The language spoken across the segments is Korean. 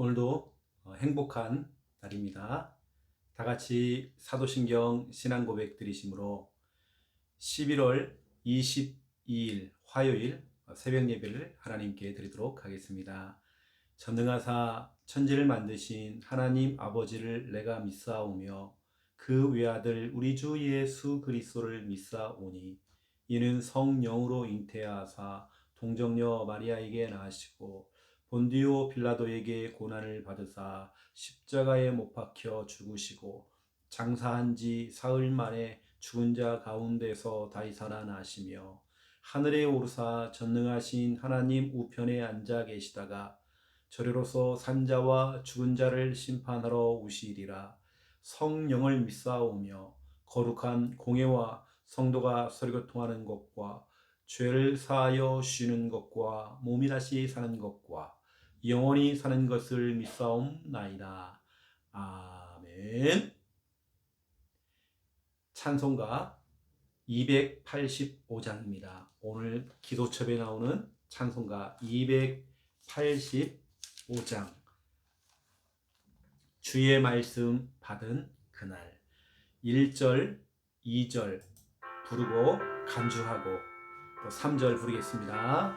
오늘도 행복한 날입니다. 다 같이 사도신경 신앙 고백 드리심으로 11월 22일 화요일 새벽 예배를 하나님께 드리도록 하겠습니다. 전능하사 천지를 만드신 하나님 아버지를 내가 믿사오며 그 외아들 우리 주 예수 그리스도를 믿사오니 이는 성령으로 잉태하사 동정녀 마리아에게 나시고 본디오 빌라도에게 고난을 받으사 십자가에 못 박혀 죽으시고 장사한 지 사흘 만에 죽은 자 가운데서 다시 살아나시며 하늘에 오르사 전능하신 하나님 우편에 앉아 계시다가 저리로서 산자와 죽은 자를 심판하러 오시리라. 성령을 믿사오며 거룩한 공예와 성도가 서로교통하는 것과 죄를 사하여 쉬는 것과 몸이 다시 사는 것과 영원히 사는 것을 믿사옵나이다. 아멘. 찬송가 285장입니다. 오늘 기도첩에 나오는 찬송가 285장 주의 말씀 받은 그날 1절, 2절 부르고 간주하고 또 3절 부르겠습니다.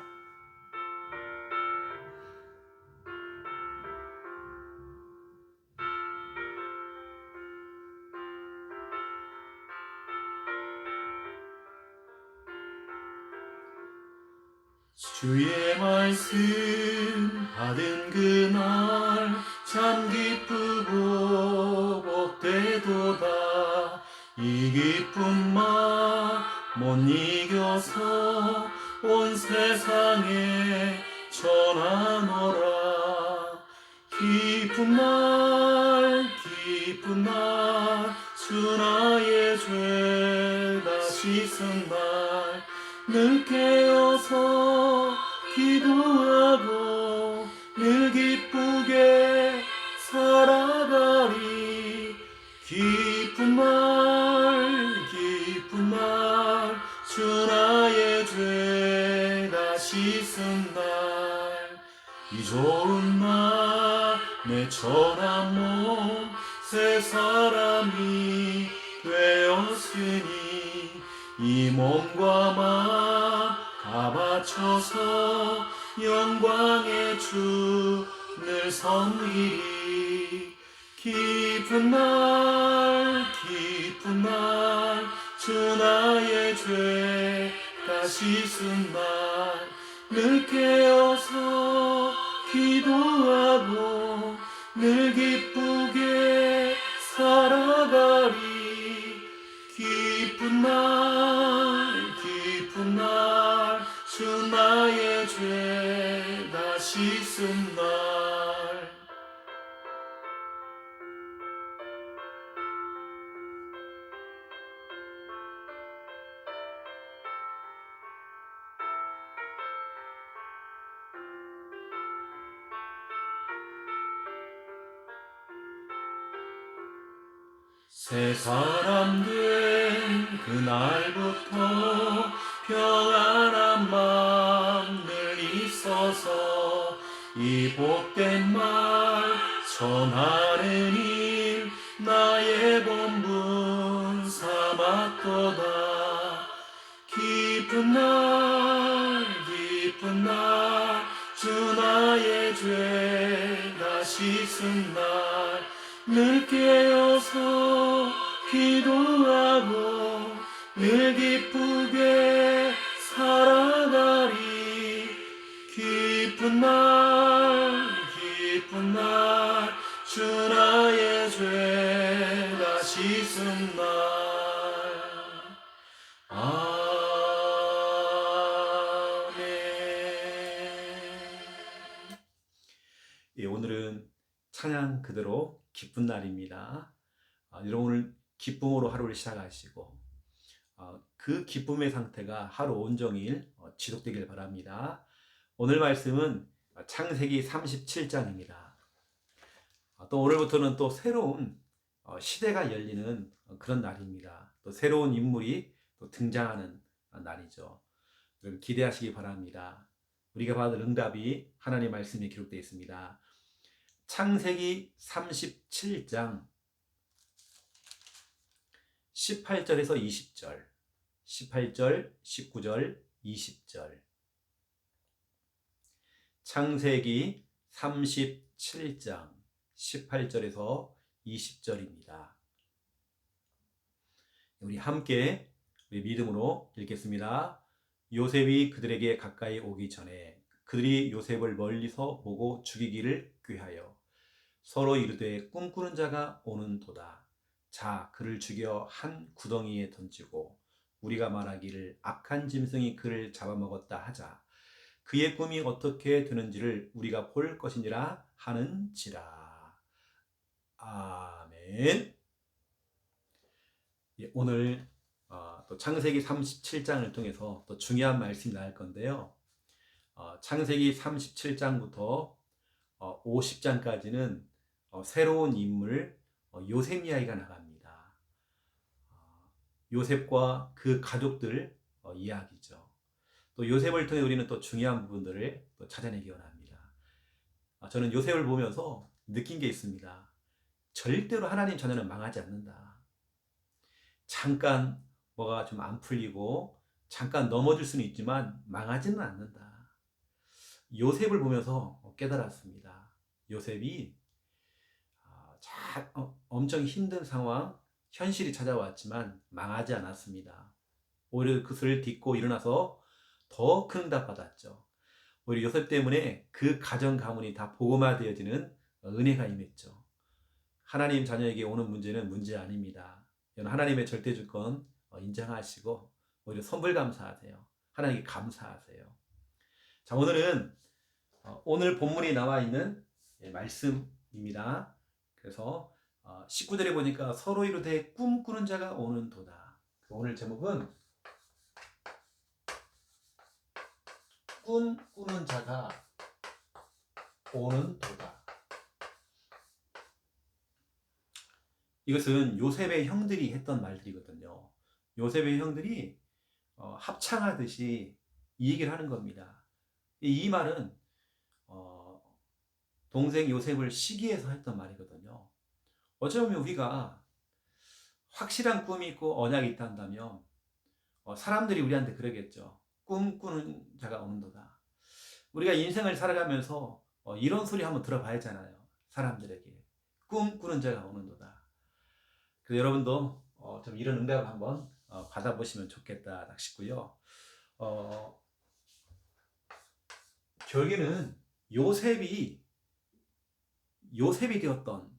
주의 말씀 받은 그날 참 기쁘고 복되도다. 이 기쁨 못 이겨서 온 세상에 전하노라. 기쁜 날 주 나의 죄 다 씻은 날 늘 깨어서 기도하고 늘 기쁘게 살아가리. 기쁜 날 주 나의 죄 다 씻은 날 이 좋은 날 내 천한 몸 새 사람이 되었으니 이 몸과 맘 다 바쳐서 영광의 주 늘 섬기리. 기쁜 날 주 나의 죄 다 씻은 날 늘 깨어서 기도하고 늘 기쁘게 살아가리. 기쁜 날 주 나의 죄 다 씻은 날 새 사람 된 그날부터 평안한 마음 늘 있어서 이 복된 말 전하는 일 나의 본분 삼았도다. 기쁜 날 주 나의 죄 다 씻은 날 늘 깨어서 기도하고 늘 기쁘게 살아가리. 기쁜 날 주 나의 죄 다 씻은 날 아멘. 예, 오늘은 찬양 그대로 기쁜 날입니다. 여러분 오늘 기쁨으로 하루를 시작하시고 그 기쁨의 상태가 하루 온종일 지속되길 바랍니다. 오늘 말씀은 창세기 37장입니다. 또 오늘부터는 또 새로운 시대가 열리는 그런 날입니다. 또 새로운 인물이 또 등장하는 날이죠. 여러분 기대하시기 바랍니다. 우리가 받을 응답이 하나님의 말씀에 기록되어 있습니다. 창세기 37장 18절에서 20절, 18절, 19절, 20절. 창세기 37장 18절에서 20절입니다. 우리 함께 우리 믿음으로 읽겠습니다. 요셉이 그들에게 가까이 오기 전에 그들이 요셉을 멀리서 보고 죽이기를 꾀하여 서로 이르되 꿈꾸는 자가 오는도다. 자, 그를 죽여 한 구덩이에 던지고 우리가 말하기를 악한 짐승이 그를 잡아먹었다 하자. 그의 꿈이 어떻게 되는지를 우리가 볼 것이니라 하는지라. 아멘. 오늘 또 창세기 37장을 통해서 또 중요한 말씀이 나올 건데요. 창세기 37장부터 50장까지는 새로운 인물 요셉 이야기가 나갑니다. 요셉과 그 가족들 이야기죠. 또 요셉을 통해 우리는 또 중요한 부분들을 또 찾아내기 원합니다. 저는 요셉을 보면서 느낀 게 있습니다. 절대로 하나님 자녀는 망하지 않는다. 잠깐 뭐가 좀 안 풀리고 잠깐 넘어질 수는 있지만 망하지는 않는다. 요셉을 보면서 깨달았습니다. 요셉이 엄청 힘든 상황, 현실이 찾아왔지만 망하지 않았습니다. 오히려 그것을 딛고 일어나서 더 큰 응답 받았죠. 오히려 요셉 때문에 그 가정 가문이 다 복음화되어지는 은혜가 임했죠. 하나님 자녀에게 오는 문제는 문제 아닙니다. 하나님의 절대 주권 인정하시고 오히려 선불 감사하세요. 하나님께 감사하세요. 자, 오늘은 오늘 본문에 나와 있는 말씀입니다. 그래서 19절에 보니까 서로 이르되 꿈꾸는 자가 오는도다. 오늘 제목은 꿈꾸는 자가 오는도다. 이것은 요셉의 형들이 했던 말들이거든요. 요셉의 형들이 합창하듯이 이 얘기를 하는 겁니다. 이 말은 동생 요셉을 시기해서 했던 말이거든요. 어쩌면 우리가 확실한 꿈이 있고 언약이 있다 한다면 사람들이 우리한테 그러겠죠. 꿈꾸는 자가 오는도다. 우리가 인생을 살아가면서 이런 소리 한번 들어봐야잖아요. 사람들에게 꿈꾸는 자가 오는도다. 그래서 여러분도 좀 이런 응답을 한번 받아보시면 좋겠다 싶고요. 결국에는 요셉이 되었던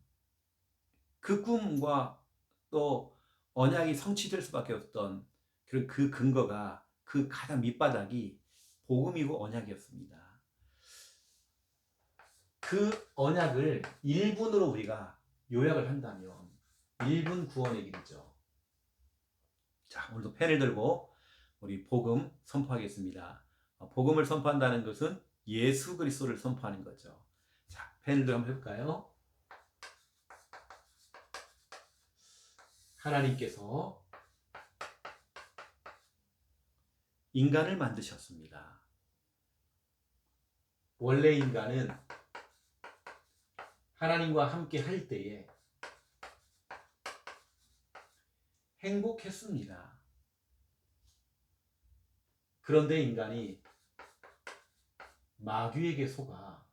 그 꿈과 또 언약이 성취될 수밖에 없던 그 근거가 그 가장 밑바닥이 복음이고 언약이었습니다. 그 언약을 1분으로 우리가 요약을 한다면 1분 구원의 길이죠. 자, 오늘도 펜을 들고 우리 복음 선포하겠습니다. 복음을 선포한다는 것은 예수 그리스도를 선포하는 거죠. 자, 펜을 들고 한번 해볼까요? 하나님께서 인간을 만드셨습니다. 원래 인간은 하나님과 함께 할 때에 행복했습니다. 그런데 인간이 마귀에게 속아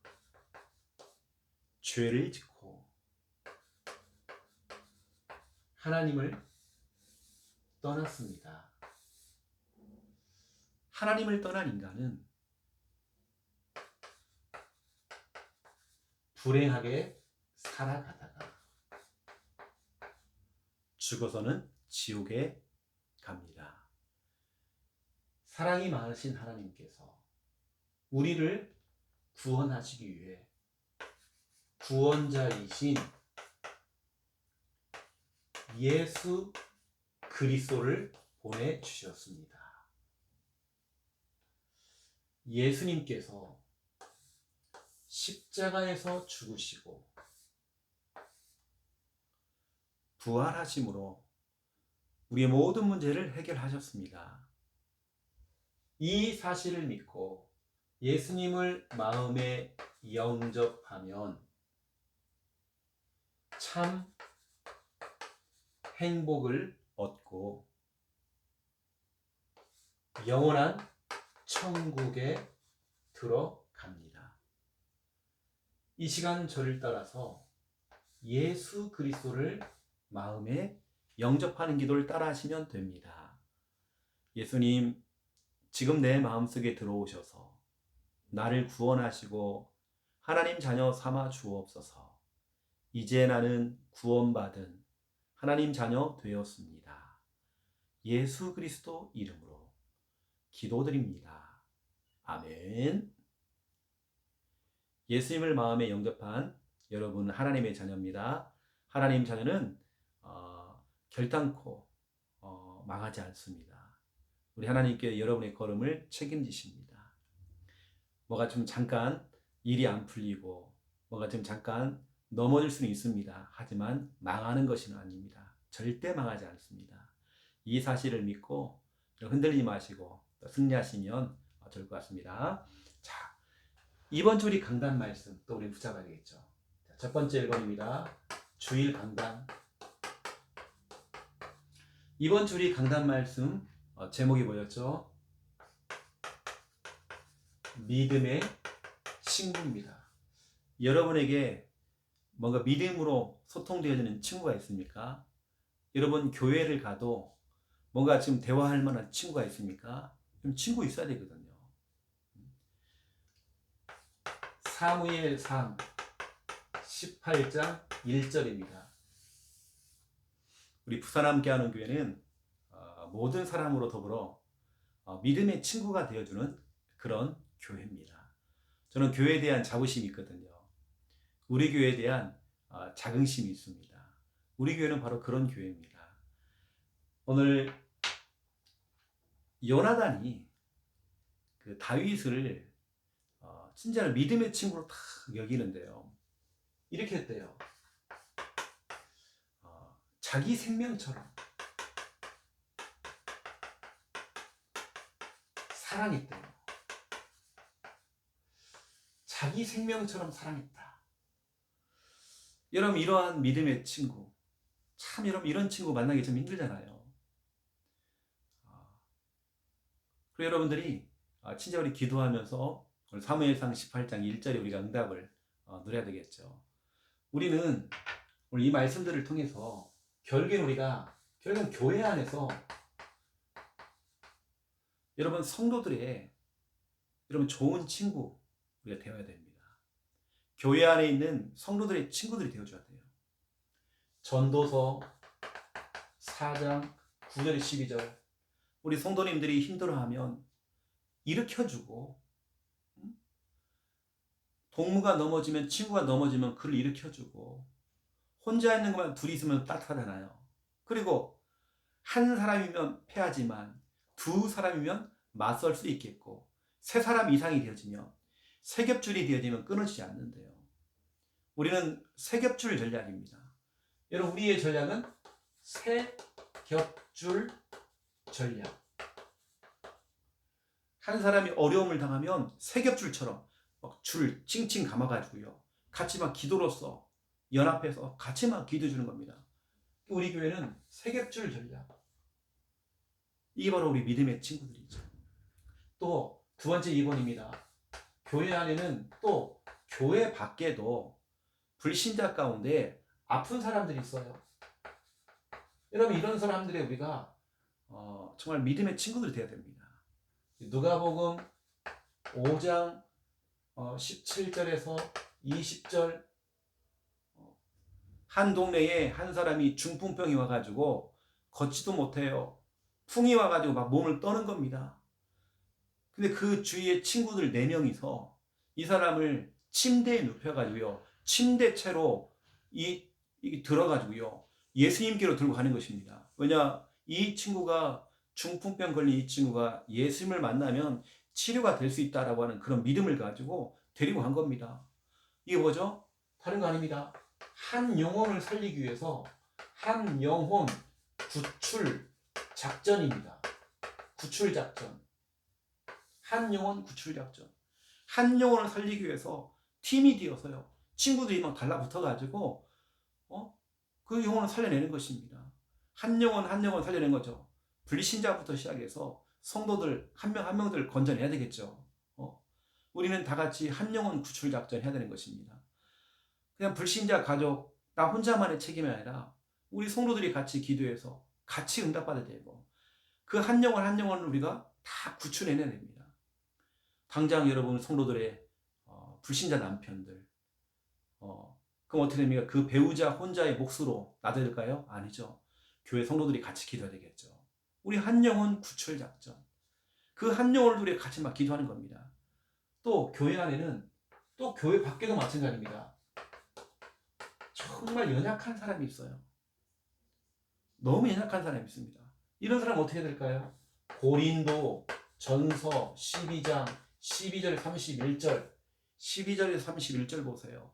죄를 짓고 하나님을 떠났습니다. 하나님을 떠난 인간은 불행하게 살아가다가 죽어서는 지옥에 갑니다. 사랑이 많으신 하나님께서 우리를 구원하시기 위해 구원자이신 예수 그리스도를 보내주셨습니다. 예수님께서 십자가에서 죽으시고 부활하심으로 우리의 모든 문제를 해결하셨습니다. 이 사실을 믿고 예수님을 마음에 영접하면 참 행복을 얻고 영원한 천국에 들어갑니다. 이 시간 저를 따라서 예수 그리스도를 마음에 영접하는 기도를 따라 하시면 됩니다. 예수님, 지금 내 마음속에 들어오셔서 나를 구원하시고 하나님 자녀 삼아 주옵소서. 이제 나는 구원받은 하나님 자녀 되었습니다. 예수 그리스도 이름으로 기도드립니다. 아멘. 예수님을 마음에 영접한 여러분 하나님의 자녀입니다. 하나님 자녀는 결단코 망하지 않습니다. 우리 하나님께 여러분의 걸음을 책임지십니다. 뭐가 좀 잠깐 일이 안 풀리고 뭐가 좀 잠깐 넘어질 수는 있습니다. 하지만 망하는 것은 아닙니다. 절대 망하지 않습니다. 이 사실을 믿고 흔들리지 마시고 승리하시면 좋을 것 같습니다. 자, 이번 주 우리 강단 말씀 또 우리 붙잡아야 되겠죠. 첫 번째 1번입니다. 주일 강단. 이번 주 우리 강단 말씀 제목이 뭐였죠? 믿음의 친구입니다. 여러분에게 뭔가 믿음으로 소통되어지는 친구가 있습니까? 여러분 교회를 가도 뭔가 지금 대화할 만한 친구가 있습니까? 그럼 친구 있어야 되거든요. 사무엘상 18장 1절입니다. 우리 부산 함께하는 교회는 모든 사람으로 더불어 믿음의 친구가 되어주는 그런 교회입니다. 저는 교회에 대한 자부심이 있거든요. 우리 교회에 대한 자긍심이 있습니다. 우리 교회는 바로 그런 교회입니다. 오늘 요나단이 그 다윗을 진짜로 믿음의 친구로 딱 여기는데요. 이렇게 했대요. 자기 생명처럼 사랑했대요. 자기 생명처럼 사랑했다. 여러분 이러한 믿음의 친구, 참 여러분 이런 친구 만나기 좀 힘들잖아요. 그리고 여러분들이 진짜 우리 기도하면서 오늘 사무엘상 18장 1절에 우리가 응답을 누려야 되겠죠. 우리는 오늘 이 말씀들을 통해서 결국은 교회 안에서 여러분 성도들의 여러분 좋은 친구 우리가 되어야 됩니다. 교회 안에 있는 성도들의 친구들이 되어줘야 돼요. 전도서 4장 9절 12절 우리 성도님들이 힘들어하면 일으켜주고 동무가 넘어지면 친구가 넘어지면 그를 일으켜주고 혼자 있는 것만 둘이 있으면 따뜻하잖아요. 그리고 한 사람이면 패하지만 두 사람이면 맞설 수 있겠고 세 사람 이상이 되어지면 세 겹줄이 되어지면 끊어지지 않는데요. 우리는 세 겹줄 전략입니다. 여러분 우리의 전략은 세 겹줄 전략. 한 사람이 어려움을 당하면 세 겹줄처럼 막 줄 칭칭 감아가지고요. 같이 막 기도로서 연합해서 같이 막 기도해 주는 겁니다. 우리 교회는 세 겹줄 전략. 이게 바로 우리 믿음의 친구들이죠. 또 두 번째 2번입니다. 교회 안에는 또 교회 밖에도 불신자 가운데 아픈 사람들이 있어요. 여러분 이런 사람들의 우리가 정말 믿음의 친구들이 되어야 됩니다. 누가복음 5장 17절에서 20절 한 동네에 한 사람이 중풍병이 와가지고 걷지도 못해요. 풍이 와가지고 막 몸을 떠는 겁니다. 근데 그 주위에 친구들 4명이서 이 사람을 침대에 눕혀가지고요. 침대채로 이 들어가지고요. 예수님께로 들고 가는 것입니다. 왜냐? 이 친구가 중풍병 걸린 이 친구가 예수님을 만나면 치료가 될 수 있다라고 하는 그런 믿음을 가지고 데리고 간 겁니다. 이게 뭐죠? 다른 거 아닙니다. 한 영혼을 살리기 위해서 한 영혼 구출 작전입니다. 구출 작전. 한 영혼 구출 작전. 한 영혼을 살리기 위해서 팀이 되어서요. 친구들이 막 달라붙어가지고 그 영혼을 살려내는 것입니다. 한 영혼 한 영혼 살려낸 거죠. 불신자부터 시작해서 성도들 한 명 한 명들 건져내야 되겠죠. 우리는 다 같이 한 영혼 구출 작전 해야 되는 것입니다. 그냥 불신자 가족 나 혼자만의 책임이 아니라 우리 성도들이 같이 기도해서 같이 응답받아야 되고 그 한 영혼 한 영혼을 우리가 다 구출해내야 됩니다. 당장 여러분 성도들의 불신자 남편들 그럼 어떻게 됩니까? 그 배우자 혼자의 몫으로 놔둬야 될까요? 아니죠. 교회 성도들이 같이 기도해야 되겠죠. 우리 한 영혼 구출 작전 그 한 영혼을 우리 같이 막 기도하는 겁니다. 또 교회 안에는 또 교회 밖에도 마찬가지입니다. 정말 연약한 사람이 있어요. 너무 연약한 사람이 있습니다. 이런 사람 어떻게 해야 될까요? 고린도 전서 12장 12절 31절 12절에서 31절 보세요.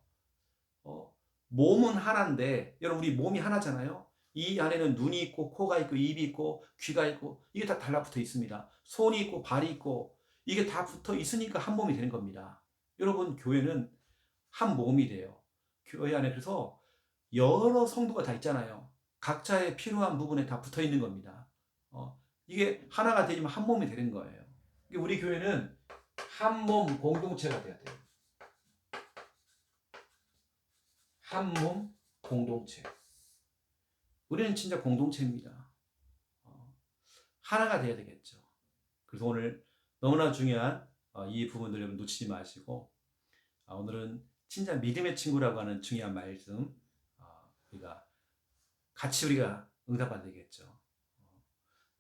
몸은 하나인데 여러분 우리 몸이 하나잖아요. 이 안에는 눈이 있고 코가 있고 입이 있고 귀가 있고 이게 다 달라붙어 있습니다. 손이 있고 발이 있고 이게 다 붙어 있으니까 한 몸이 되는 겁니다. 여러분 교회는 한 몸이 돼요. 교회 안에 그래서 여러 성도가 다 있잖아요. 각자의 필요한 부분에 다 붙어 있는 겁니다. 이게 하나가 되면 한 몸이 되는 거예요. 우리 교회는 한 몸 공동체가 돼야 돼요. 한 몸 공동체. 우리는 진짜 공동체입니다. 하나가 돼야 되겠죠. 그래서 오늘 너무나 중요한 이 부분들 여러분 놓치지 마시고 오늘은 진짜 믿음의 친구라고 하는 중요한 말씀 우리가 같이 우리가 응답받아야 되겠죠.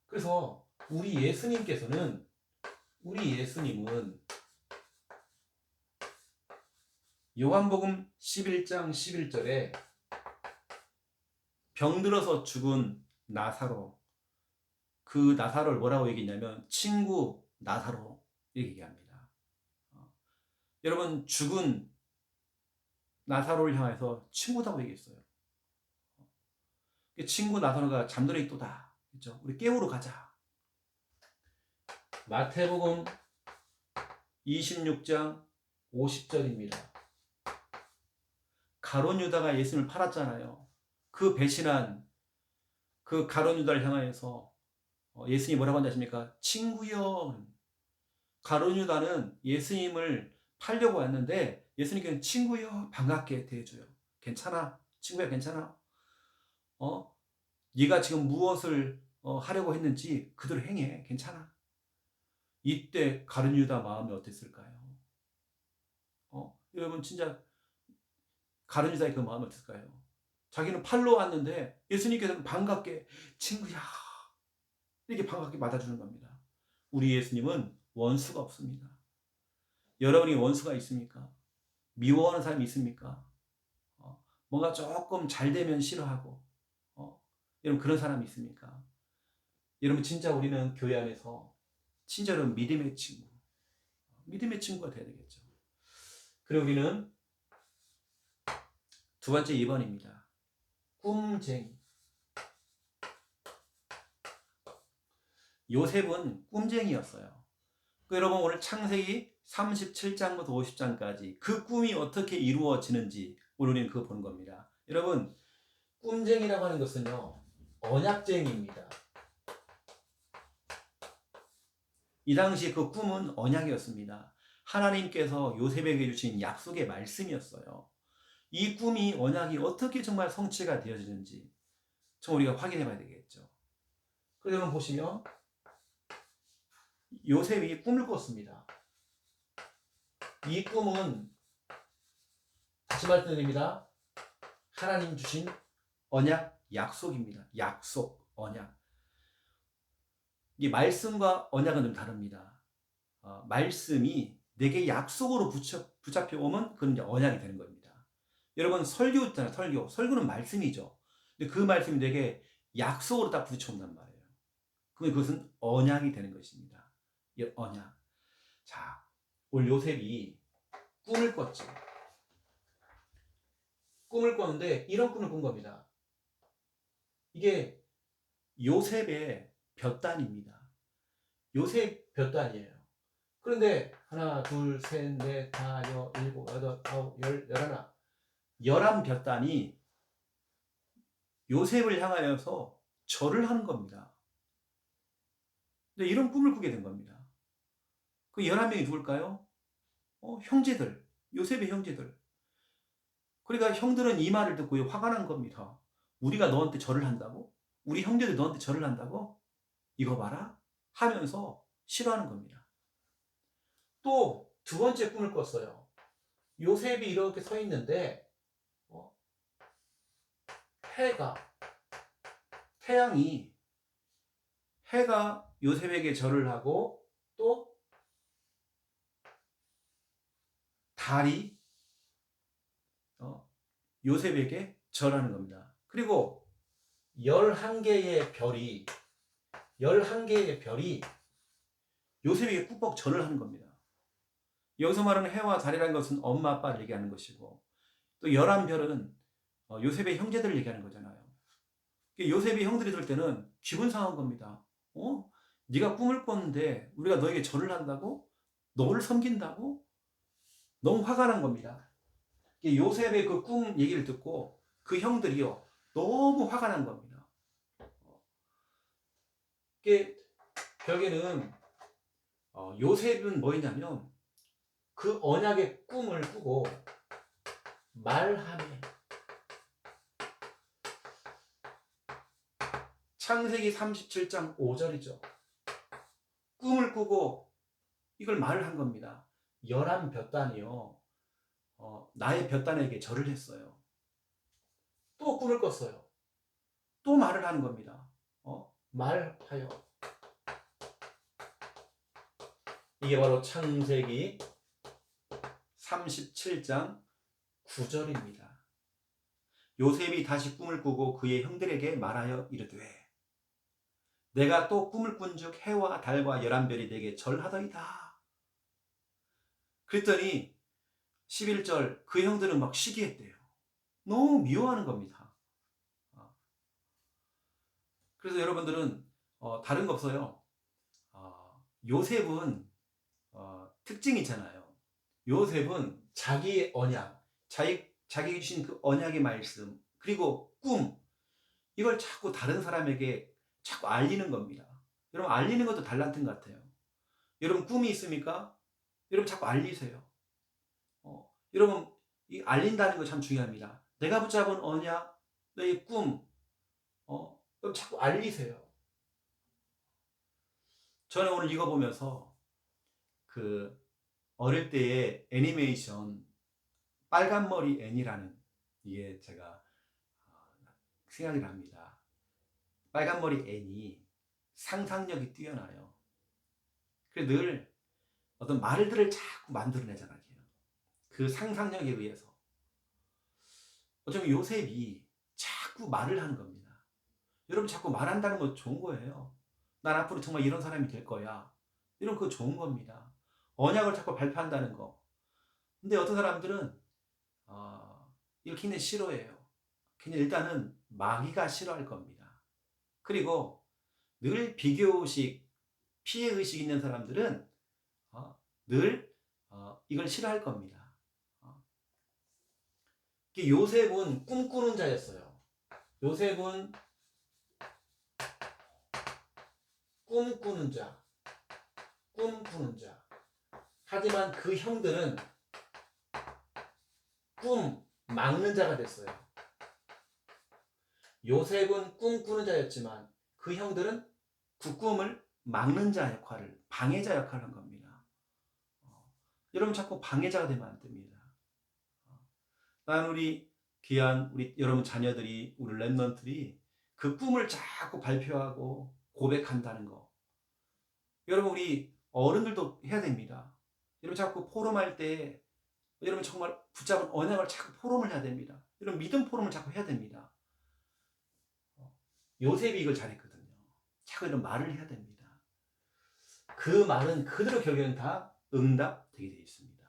그래서 우리 예수님은 요한복음 11장 11절에 병들어서 죽은 나사로 그 나사로를 뭐라고 얘기했냐면 친구 나사로 이렇게 얘기합니다. 여러분 죽은 나사로를 향해서 친구다고 얘기했어요. 친구 나사로가 잠들어 있도다. 그렇죠? 우리 깨우러 가자. 마태복음 26장 50절입니다. 가룟 유다가 예수님을 팔았잖아요. 그 배신한 그 가룟 유다를 향하여서 예수님이 뭐라고 한다 하십니까? 친구여. 가룟 유다는 예수님을 팔려고 왔는데 예수님께는 친구여 반갑게 대해줘요. 괜찮아? 친구야 괜찮아? 네가 지금 무엇을 하려고 했는지 그대로 행해. 괜찮아? 이때 가룟 유다 마음이 어땠을까요? 여러분 진짜 가룟 유다의 그 마음이 어땠을까요? 자기는 팔러 왔는데 예수님께서는 반갑게 친구야 이렇게 반갑게 맞아주는 겁니다. 우리 예수님은 원수가 없습니다. 여러분이 원수가 있습니까? 미워하는 사람이 있습니까? 뭔가 조금 잘 되면 싫어하고 여러분 그런 사람이 있습니까? 여러분 진짜 우리는 교회 안에서 진짜로 믿음의 친구가 돼야 되겠죠. 그리고 우리는 두 번째 2번입니다. 꿈쟁이. 요셉은 꿈쟁이였어요. 여러분 오늘 창세기 37장부터 50장까지 그 꿈이 어떻게 이루어지는지 우리는 그거 보는 겁니다. 여러분 꿈쟁이라고 하는 것은요 언약쟁이입니다. 이 당시 그 꿈은 언약이었습니다. 하나님께서 요셉에게 주신 약속의 말씀이었어요. 이 꿈이 언약이 어떻게 정말 성취가 되어지는지 좀 우리가 확인해 봐야 되겠죠. 그래서 여러분 보시면 요셉이 꿈을 꿨습니다. 이 꿈은 다시 말씀드립니다. 하나님 주신 언약 약속입니다. 약속, 언약. 이 말씀과 언약은 좀 다릅니다. 말씀이 내게 약속으로 붙잡혀 오면 그건 이제 언약이 되는 겁니다. 여러분 설교 있잖아요. 설교는 말씀이죠. 근데 그 말씀이 내게 약속으로 딱 부딪혀 온단 말이에요. 그러면 그것은 언약이 되는 것입니다. 이 언약. 자, 오늘 요셉이 꿈을 꿨죠. 꿈을 꿨는데 이런 꿈을 꾼 겁니다. 이게 요셉의 볕단입니다. 요셉 볕단이에요. 그런데 하나, 둘, 셋, 넷, 다, 여, 일곱, 여덟, 아홉, 열, 열하나 11 볕단이 요셉을 향하여서 절을 하는 겁니다. 근데 이런 꿈을 꾸게 된 겁니다. 그 11명이 누굴까요? 형제들, 요셉의 형제들. 그러니까 형들은 이 말을 듣고 화가 난 겁니다. 우리가 너한테 절을 한다고? 우리 형제들 너한테 절을 한다고? 이거 봐라 하면서 싫어하는 겁니다. 또 두 번째 꿈을 꿨어요. 요셉이 이렇게 서 있는데 해가 태양이 해가 요셉에게 절을 하고 또 달이 요셉에게 절하는 겁니다. 그리고 11개의 별이 요셉에게 꾹뻑 절을 하는 겁니다. 여기서 말하는 해와 달이라는 것은 엄마 아빠를 얘기하는 것이고 또 11별은 요셉의 형제들을 얘기하는 거잖아요. 요셉이 형들이 들 때는 기분 상한 겁니다. 네가 꿈을 꿨는데 우리가 너에게 절을 한다고? 너를 섬긴다고? 너무 화가 난 겁니다. 요셉의 그 꿈 얘기를 듣고 그 형들이요 너무 화가 난 겁니다. 결국에는 요셉은 뭐였냐면 그 언약의 꿈을 꾸고 말하며 창세기 37장 5절이죠. 꿈을 꾸고 이걸 말을 한 겁니다. 11볕단이요. 나의 볕단에게 절을 했어요. 또 꿈을 꿨어요. 또 말을 하는 겁니다. 말하여. 이게 바로 창세기 37장 9절입니다. 요셉이 다시 꿈을 꾸고 그의 형들에게 말하여 이르되 내가 또 꿈을 꾼즉 해와 달과 11별이 내게 절하더이다. 그랬더니 11절 그 형들은 막 시기했대요. 너무 미워하는 겁니다. 그래서 여러분들은 다른 거 없어요. 요셉은 특징이 있잖아요. 요셉은 자기의 언약, 자기에게 주신 그 언약의 말씀, 그리고 꿈, 이걸 자꾸 다른 사람에게 자꾸 알리는 겁니다. 여러분 알리는 것도 달란트인 것 같아요. 여러분 꿈이 있습니까? 여러분 자꾸 알리세요. 여러분 이 알린다는 거 참 중요합니다. 내가 붙잡은 언약, 너의 꿈, 여러분 자꾸 알리세요. 저는 오늘 이거 보면서 그 어릴 때의 애니메이션 빨간머리 애니라는 이게 제가 생각이 납니다. 빨간머리 애니 상상력이 뛰어나요. 그래서 늘 어떤 말들을 자꾸 만들어내잖아요. 그 상상력에 의해서. 어쩌면 요셉이 자꾸 말을 하는 겁니다. 여러분 자꾸 말한다는 거 좋은 거예요. 난 앞으로 정말 이런 사람이 될 거야. 이런 거 좋은 겁니다. 언약을 자꾸 발표한다는 거. 근데 어떤 사람들은 이렇게 굉장히 싫어해요. 그냥 일단은 마귀가 싫어할 겁니다. 그리고 늘 비교의식, 피해의식 있는 사람들은 늘 이걸 싫어할 겁니다. 요셉은 꿈꾸는 자였어요. 요셉은 꿈꾸는 자. 하지만 그 형들은 꿈 막는 자가 됐어요. 요셉은 꿈꾸는 자였지만 그 형들은 그 꿈을 막는 자 역할을, 방해자 역할을 한 겁니다. 여러분 자꾸 방해자가 되면 안 됩니다. 난 우리 귀한 우리 여러분 자녀들이, 우리 랩런트들이 그 꿈을 자꾸 발표하고 고백한다는 거. 여러분 우리 어른들도 해야 됩니다. 여러분 자꾸 포럼할 때 여러분 정말 붙잡은 언약을 자꾸 포럼을 해야 됩니다. 여러분 믿음 포럼을 자꾸 해야 됩니다. 요셉이 이걸 잘했거든요. 자꾸 이런 말을 해야 됩니다. 그 말은 그대로 결국에는 다 응답되게 되어 있습니다.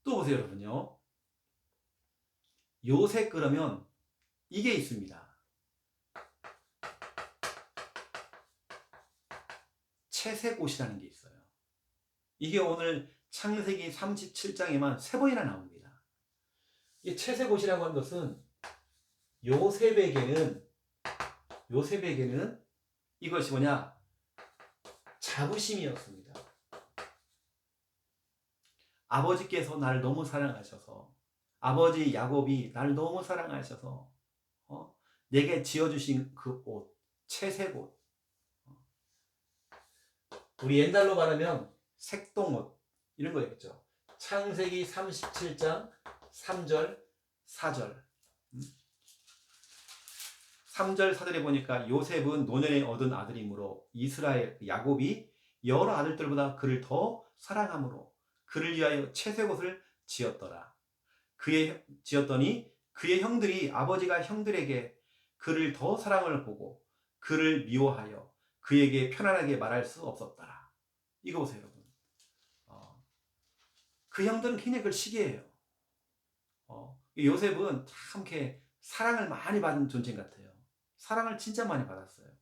또 보세요 여러분요. 요셉 그러면 이게 있습니다. 채색옷이라는 게 있어요. 이게 오늘 창세기 37장에만 3번이나 나옵니다. 이 채색옷이라고 하는 것은 요셉에게는 이것이 뭐냐? 자부심이었습니다. 아버지께서 나를 너무 사랑하셔서, 아버지 야곱이 나를 너무 사랑하셔서 내게 지어주신 그 옷, 채색 옷, 우리 옛날로 말하면 색동옷 이런 거였죠. 창세기 37장 3절 4절 3절 4절에 보니까 요셉은 노년에 얻은 아들이므로 이스라엘 야곱이 여러 아들들보다 그를 더 사랑하므로 그를 위하여 채색옷을 지었더라. 지었더니 그의 형들이 아버지가 형들에게 그를 더 사랑을 보고 그를 미워하여 그에게 편안하게 말할 수 없었더라. 이거 보세요, 여러분. 그 형들은 굉장히 그걸 시기해요. 요셉은 참 이렇게 사랑을 많이 받은 존재 같아요. 사랑을 진짜 많이 받았어요.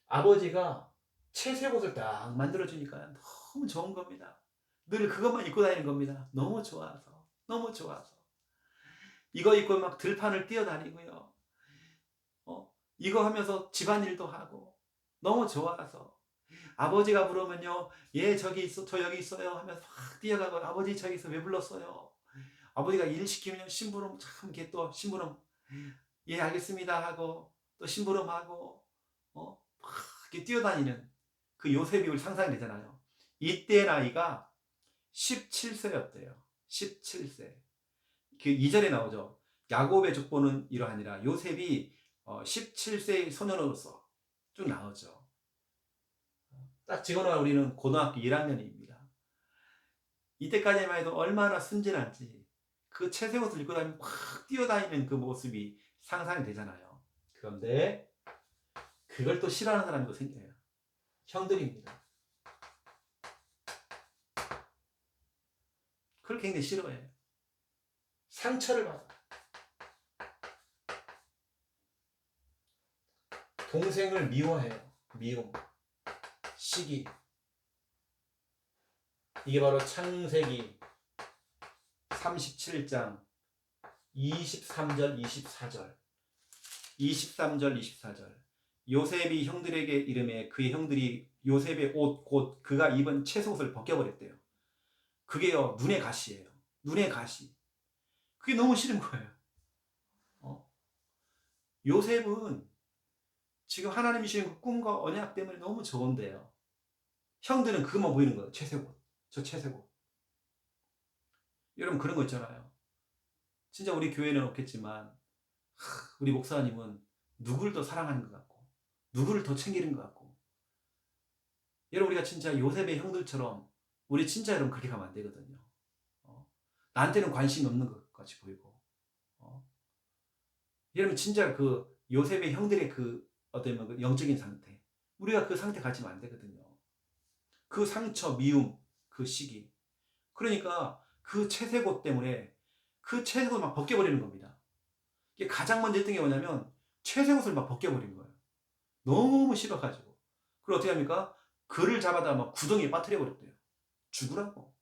아버지가 채색옷을 딱 만들어주니까 너무 좋은 겁니다. 늘 그것만 입고 다니는 겁니다. 너무 좋아서. 이거 입고 막 들판을 뛰어다니고요. 이거 하면서 집안일도 하고 너무 좋아서 아버지가 부르면요, 예 저기 있어, 저 여기 있어요 하면서 막 뛰어가고, 아버지 저기 있어, 왜 불렀어요? 아버지가 일 시키면 심부름, 참 이렇게 또 심부름, 예 알겠습니다 하고 또 심부름하고 막 이렇게 뛰어다니는 그 요셉이 우리 상상이 되잖아요. 이때 나이가 17세였대요. 17세. 그 2절에 나오죠. 야곱의 족보는 이러하니라. 요셉이 17세의 소년으로서 쭉 나오죠. 딱 지금은 우리는 고등학교 1학년입니다. 이때까지만 해도 얼마나 순진한지 그 채색옷을 입고 다니면 확 뛰어다니는 그 모습이 상상이 되잖아요. 그런데 그걸 또 싫어하는 사람도 생겨요. 형들입니다. 그걸 굉장히 싫어해요. 상처를 받아. 동생을 미워해요. 미움, 시기. 이게 바로 창세기 37장 23절 24절 23절 24절 요셉이 형들에게 이름해 그의 형들이 요셉의 옷 곧 그가 입은 채색옷을 벗겨버렸대요. 그게요, 눈의 가시예요. 눈의 가시. 그게 너무 싫은 거예요. 요셉은 지금 하나님이 주신 그 꿈과 언약 때문에 너무 좋은데요, 형들은 그것만 보이는 거예요. 채색옷, 저 채색옷. 여러분 그런 거 있잖아요. 진짜 우리 교회는 없겠지만 우리 목사님은 누구를 더 사랑하는 것 같고 누구를 더 챙기는 것 같고, 여러분 우리가 진짜 요셉의 형들처럼 우리 진짜 여러분 그렇게 가면 안 되거든요. 나한테는 관심이 없는 것 같이 보이고, 여러분 진짜 그 요셉의 형들의 그 어떤 그 영적인 상태, 우리가 그 상태 가지면 안 되거든요. 그 상처, 미움, 그 시기. 그러니까 그 채색옷 때문에 그 채색옷을 막 벗겨버리는 겁니다. 이게 가장 먼저 했던 게 뭐냐면 채색옷을 막 벗겨버린 거예요. 너무 싫어가지고. 그리고 어떻게 합니까? 그를 잡아다 막 구덩이에 빠뜨려 버렸대요. 죽으라고.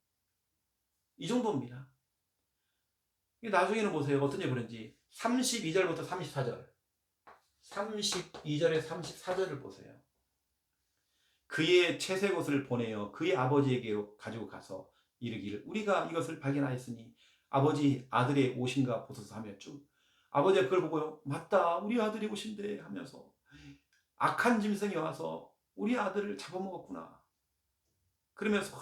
이 정도입니다. 나중에는 보세요. 어떤 일이 벌어진지. 32절부터 34절. 32절에 34절을 보세요. 그의 채색옷을 보내어 그의 아버지에게 가지고 가서 이르기를 우리가 이것을 발견하였으니 아버지 아들의 옷인가 보소서 하며 쭉. 아버지가 그걸 보고요, 맞다 우리 아들이 옷인데 하면서 악한 짐승이 와서 우리 아들을 잡아먹었구나. 그러면서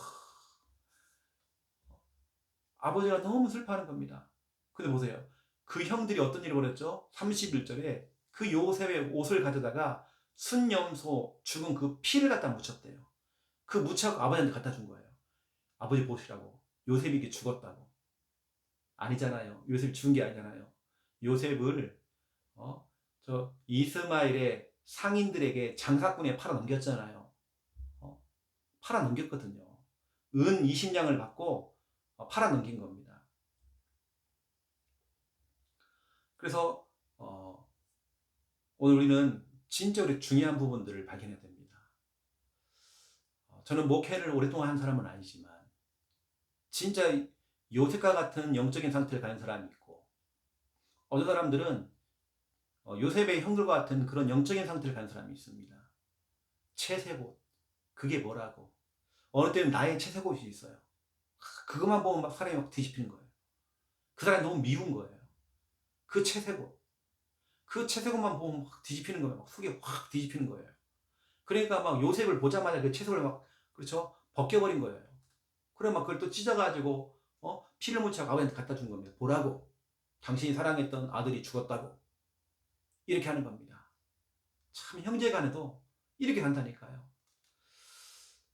아버지가 너무 슬퍼하는 겁니다. 근데 보세요. 그 형들이 어떤 일을 벌였죠? 31절에 그 요셉의 옷을 가져다가 순염소 죽은 그 피를 갖다 묻혔대요. 그 묻혀서 아버지한테 갖다 준 거예요. 아버지 보시라고. 요셉이 이게 죽었다고. 아니잖아요. 요셉이 죽은 게 아니잖아요. 요셉을 저 이스마엘의 상인들에게 장사꾼에 팔아 넘겼잖아요. 팔아 넘겼거든요. 은 20냥을 받고 팔아 넘긴 겁니다. 그래서 오늘 우리는 진짜 우리 중요한 부분들을 발견해야 됩니다. 저는 목회를 오랫동안 한 사람은 아니지만 진짜 요셉과 같은 영적인 상태를 가진 사람이 있고 어떤 사람들은 요셉의 형들과 같은 그런 영적인 상태를 가는 사람이 있습니다. 채색옷. 그게 뭐라고. 어느 때는 나의 채색옷이 있어요. 그것만 보면 막 사람이 막 뒤집히는 거예요. 그 사람이 너무 미운 거예요. 그 채색옷. 그 채색옷만 보면 막 뒤집히는 거예요. 막 속이 확 뒤집히는 거예요. 그러니까 막 요셉을 보자마자 그 채색을 막, 그렇죠? 벗겨버린 거예요. 그래 막 그걸 또 찢어가지고, 피를 묻혀서 아버지한테 갖다 준 겁니다. 보라고. 당신이 사랑했던 아들이 죽었다고. 이렇게 하는 겁니다. 참 형제 간에도 이렇게 한다니까요.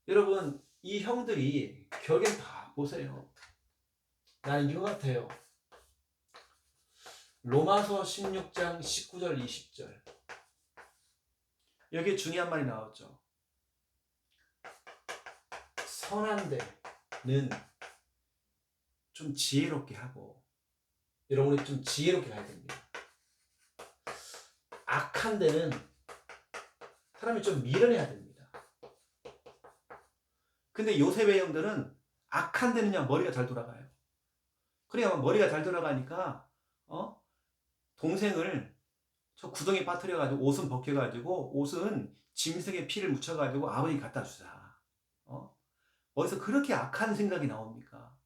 여러분, 이 형들이 결국엔 다 보세요. 나는 이거 같아요. 로마서 16장 19절 20절. 여기에 중요한 말이 나왔죠. 선한 데는 좀 지혜롭게 하고, 여러분이 좀 지혜롭게 가야 됩니다. 악한 데는 사람이 좀 밀어내야 됩니다. 근데 요셉의 형들은 악한 데는요, 머리가 잘 돌아가요. 그래야 머리가 잘 돌아가니까, 동생을 저 구덩이에 빠뜨려가지고 옷은 벗겨가지고 옷은 짐승의 피를 묻혀가지고 아버지 갖다 주자. 어디서 그렇게 악한 생각이 나옵니까?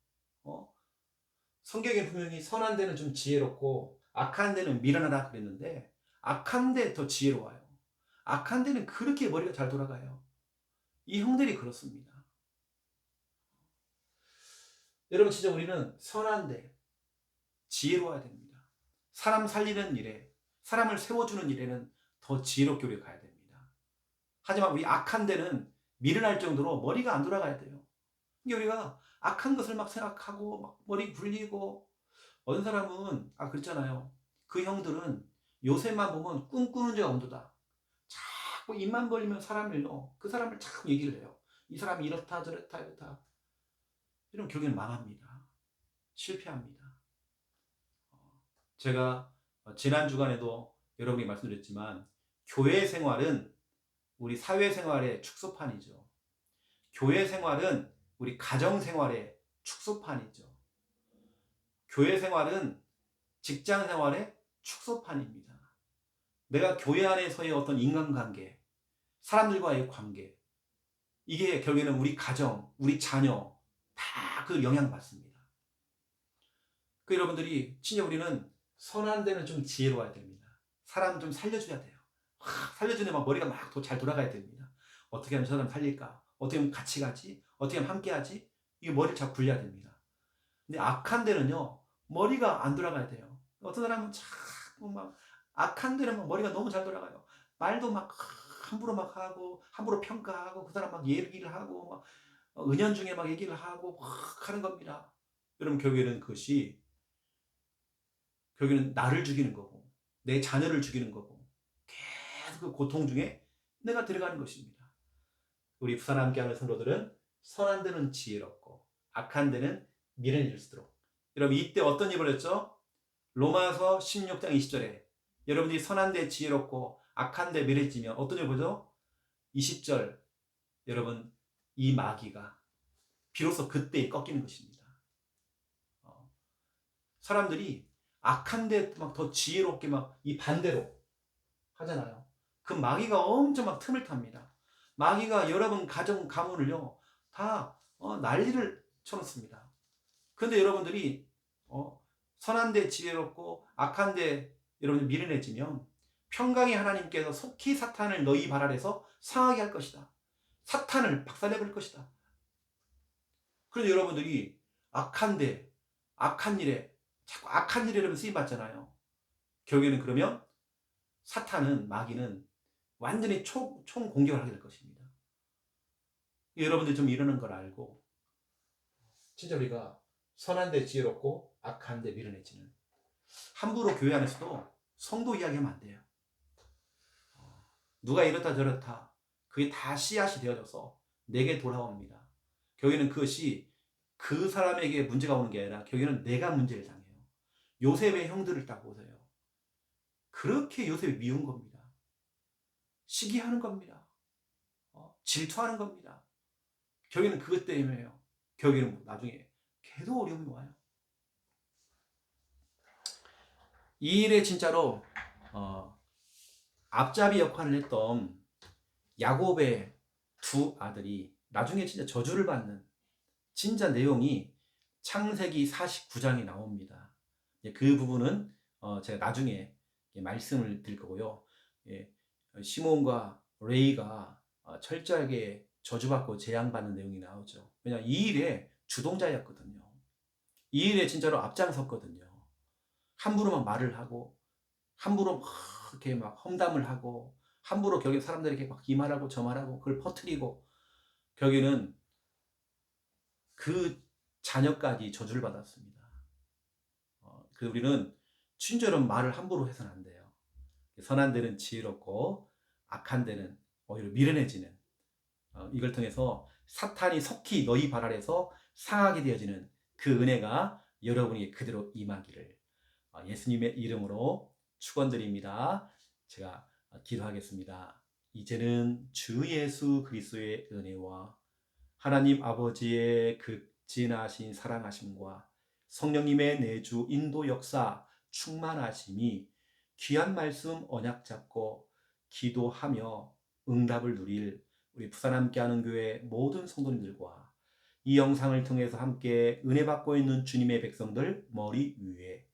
성경에 분명히 선한 데는 좀 지혜롭고 악한 데는 미련하라 그랬는데 악한 데 더 지혜로워요. 악한 데는 그렇게 머리가 잘 돌아가요. 이 형들이 그렇습니다. 여러분 진짜 우리는 선한 데 지혜로워야 됩니다. 사람 살리는 일에 사람을 세워주는 일에는 더 지혜롭게 우리가 가야 됩니다. 하지만 우리 악한 데는 미련할 정도로 머리가 안 돌아가야 돼요. 이게 우리가 악한 것을 막 생각하고 막 머리 굴리고 어떤 사람은 그랬잖아요. 그 형들은 요새만 보면 꿈꾸는 자가 온도다. 자꾸 입만 벌리면 그 사람을 자꾸 얘기를 해요. 이 사람이 이렇다 저렇다 이렇다. 이러면 결국엔 망합니다. 실패합니다. 제가 지난 주간에도 여러분이 말씀드렸지만 교회 생활은 우리 사회 생활의 축소판이죠. 교회 생활은 우리 가정 생활의 축소판이죠. 교회 생활은 직장 생활의 축소판입니다. 내가 교회 안에서의 어떤 인간관계, 사람들과의 관계, 이게 결국에는 우리 가정, 우리 자녀 다 그 영향받습니다. 그 여러분들이 진짜 우리는 선한 데는 좀 지혜로워야 됩니다. 사람 좀 살려줘야 돼요. 살려주는 막 머리가 막 더 잘 돌아가야 됩니다. 어떻게 하면 저 사람 살릴까? 어떻게 하면 같이 가지? 어떻게 하면 함께 하지? 이게 머리를 잘 굴려야 됩니다. 근데 악한 데는요, 머리가 안 돌아가야 돼요. 어떤 사람은 자꾸 막 악한 데는 막 머리가 너무 잘 돌아가요. 말도 막 함부로 막 하고 함부로 평가하고 그 사람 막 얘기를 하고 막 은연중에 막 얘기를 하고 막 하는 겁니다. 여러분 결국에는 나를 죽이는 거고 내 자녀를 죽이는 거고 계속 그 고통 중에 내가 들어가는 것입니다. 우리 부산 함께하는 성도들은 선한 데는 지혜롭고 악한 데는 미련일수록. 여러분 이때 어떤 입을 했죠? 로마서 16장 20절에 여러분들이 선한 데 지혜롭고 악한 데 미련해지면 어떤 일 보죠? 20절 여러분 이 마귀가 비로소 그때 꺾이는 것입니다. 사람들이 악한 데 막 더 지혜롭게 막 이 반대로 하잖아요. 그 마귀가 엄청 막 틈을 탑니다. 마귀가 여러분 가정 가문을요 다 난리를 쳐놓습니다. 그런데 여러분들이 선한 데 지혜롭고 악한 데 여러분들 미련해지면 평강의 하나님께서 속히 사탄을 너희 발 아래서 상하게 할 것이다. 사탄을 박살내버릴 것이다. 그런데 여러분들이 악한 일에 자꾸 악한 일에 여러분 쓰임받잖아요. 결국에는 그러면 마귀는 완전히 총 공격을 하게 될 것입니다. 여러분들이 좀 이러는 걸 알고 진짜 우리가 선한 데 지혜롭고 악한 데 미련해지는 함부로 교회 안에서도 성도 이야기하면 안 돼요. 누가 이렇다 저렇다 그게 다 씨앗이 되어져서 내게 돌아옵니다. 결국에는 그것이 그 사람에게 문제가 오는 게 아니라 결국에는 내가 문제를 당해요. 요셉의 형들을 딱 보세요. 그렇게 요셉이 미운 겁니다. 시기하는 겁니다. 질투하는 겁니다. 결국에는 그것 때문에요. 결국에는 나중에 계속 어려움이 와요. 이 일에 진짜로 앞잡이 역할을 했던 야곱의 두 아들이 나중에 진짜 저주를 받는 진짜 내용이 창세기 49장에 나옵니다. 그 부분은 제가 나중에 말씀을 드릴 거고요. 시몬과 레이가 철저하게 저주받고 재앙받는 내용이 나오죠. 왜냐하면 이 일에 주동자였거든요. 이 일에 진짜로 앞장섰거든요. 함부로 막 말을 하고, 함부로 막 이렇게 막 험담을 하고, 함부로 결국 사람들에게 막 이 말하고 저 말하고 그걸 퍼뜨리고, 결국에는 그 자녀까지 저주를 받았습니다. 우리는 친절한 말을 함부로 해서는 안 돼요. 선한 데는 지혜롭고 악한 데는 오히려 미련해지는, 이걸 통해서 사탄이 속히 너희 발 아래서 상하게 되어지는 그 은혜가 여러분에게 그대로 임하기를 예수님의 이름으로 축원드립니다. 제가 기도하겠습니다. 이제는 주 예수 그리스도의 은혜와 하나님 아버지의 극진하신 사랑하심과 성령님의 내주 인도 역사 충만하심이 귀한 말씀 언약 잡고 기도하며 응답을 누릴 우리 부산 함께하는 교회 모든 성도님들과 이 영상을 통해서 함께 은혜 받고 있는 주님의 백성들 머리 위에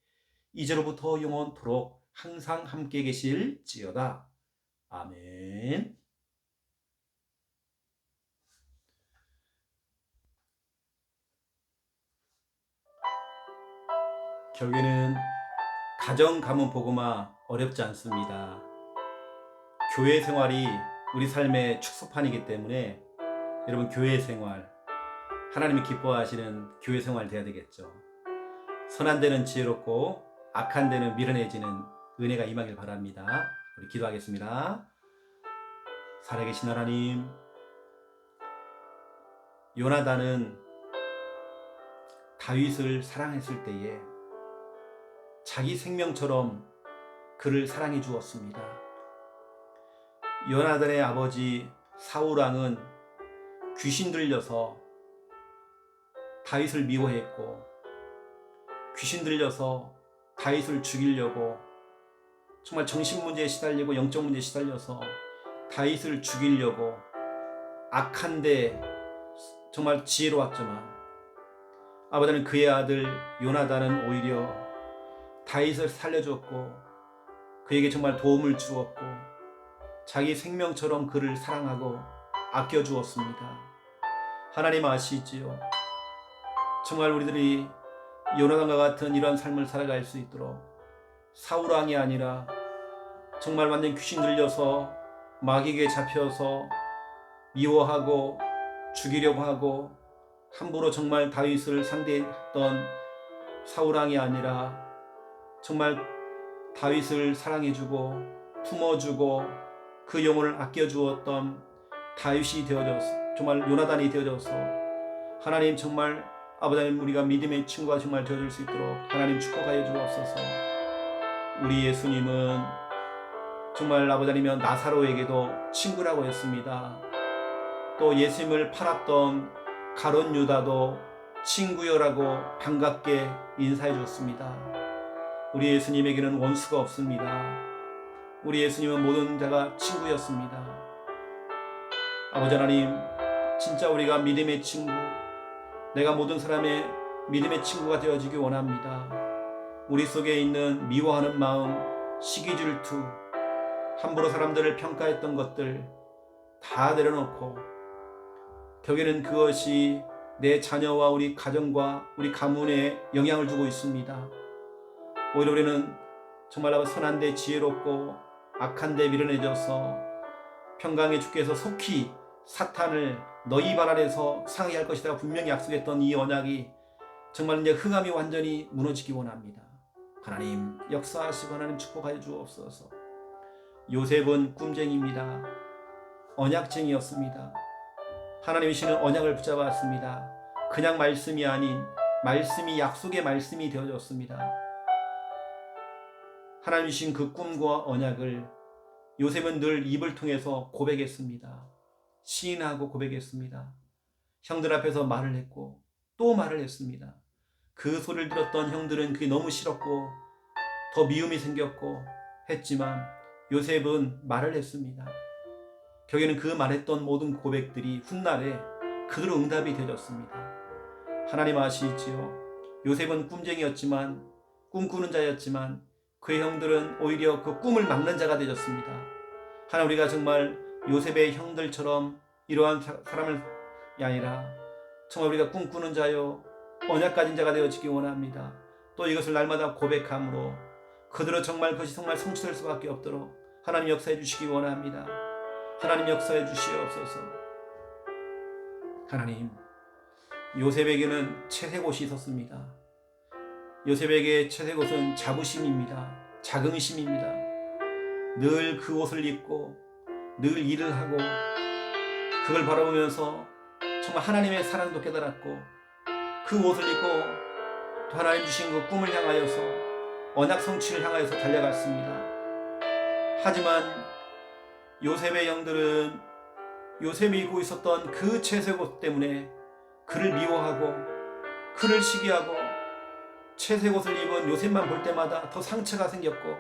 이제로부터 영원토록 항상 함께 계실지어다. 아멘. 결국에는 가정 가문 복음화 어렵지 않습니다. 교회 생활이 우리 삶의 축소판이기 때문에 여러분 교회 생활, 하나님이 기뻐하시는 교회 생활 돼야 되겠죠. 선한 데는 지혜롭고 악한 데는 미련해지는 은혜가 임하길 바랍니다. 우리 기도하겠습니다. 살아계신 하나님, 요나단은 다윗을 사랑했을 때에 자기 생명처럼 그를 사랑해 주었습니다. 요나단의 아버지 사울왕은 귀신 들려서 다윗을 미워했고, 귀신 들려서 다윗을 죽이려고 정말 정신 문제에 시달리고 영적 문제에 시달려서 다윗을 죽이려고 악한데 정말 지혜로웠지만 아버지는 그의 아들 요나단은 오히려 다윗을 살려줬고 그에게 정말 도움을 주었고 자기 생명처럼 그를 사랑하고 아껴주었습니다. 하나님 아시지요? 정말 우리들이 요나단과 같은 이러한 삶을 살아갈 수 있도록 사울왕이 아니라 정말 완전 귀신 들려서 마귀에게 잡혀서 미워하고 죽이려고 하고 함부로 정말 다윗을 상대했던 사울왕이 아니라 정말 다윗을 사랑해주고 품어주고 그 영혼을 아껴주었던 다윗이 되어져서 정말 요나단이 되어져서 하나님 정말 아버지님 우리가 믿음의 친구가 정말 되어줄 수 있도록 하나님 축복하여 주옵소서. 우리 예수님은 정말 아버지님은 나사로에게도 친구라고 했습니다. 또 예수님을 팔았던 가룟 유다도 친구여라고 반갑게 인사해 줬습니다. 우리 예수님에게는 원수가 없습니다. 우리 예수님은 모든 자가 친구였습니다. 아버지 하나님, 진짜 우리가 믿음의 친구, 내가 모든 사람의 믿음의 친구가 되어지기 원합니다. 우리 속에 있는 미워하는 마음, 시기 질투, 함부로 사람들을 평가했던 것들 다 내려놓고 결국에는 그것이 내 자녀와 우리 가정과 우리 가문에 영향을 주고 있습니다. 오히려 우리는 정말 선한데 지혜롭고 악한데 미련해져서 평강의 주께서 속히 사탄을 너희 발 아래서 상하게 할 것이다 분명히 약속했던 이 언약이 정말 이제 흥함이 완전히 무너지기 원합니다. 하나님 역사하시고 하나님 축복하여 주옵소서. 요셉은 꿈쟁이입니다. 언약쟁이였습니다. 하나님이 주시는 언약을 붙잡았습니다. 그냥 말씀이 아닌 말씀이 약속의 말씀이 되어졌습니다. 하나님이 주신 그 꿈과 언약을 요셉은 늘 입을 통해서 고백했습니다. 시인하고 고백했습니다. 형들 앞에서 말을 했고 또 말을 했습니다. 그 소리를 들었던 형들은 그게 너무 싫었고 더 미움이 생겼고 했지만 요셉은 말을 했습니다. 결국에는 그 말했던 모든 고백들이 훗날에 그대로 응답이 되어졌습니다. 하나님 아시지요? 요셉은 꿈쟁이였지만, 꿈꾸는 자였지만 그의 형들은 오히려 그 꿈을 막는 자가 되었습니다. 하나님, 우리가 정말 요셉의 형들처럼 이러한 사람이 아니라 정말 우리가 꿈꾸는 자요 언약 가진 자가 되어지기 원합니다. 또 이것을 날마다 고백함으로 그대로 정말 그것이 정말 성취될 수밖에 없도록 하나님 역사해 주시기 원합니다. 하나님 역사해 주시옵소서. 하나님, 요셉에게는 채색옷이 있었습니다. 요셉에게 채색옷은 자부심입니다. 자긍심입니다. 늘 그 옷을 입고 늘 일을 하고 그걸 바라보면서 정말 하나님의 사랑도 깨달았고 그 옷을 입고 또 하나님 주신 그 꿈을 향하여서 언약 성취를 향하여서 달려갔습니다. 하지만 요셉의 형들은 요셉이 입고 있었던 그 채색옷 때문에 그를 미워하고 그를 시기하고 채색옷을 입은 요셉만 볼 때마다 더 상처가 생겼고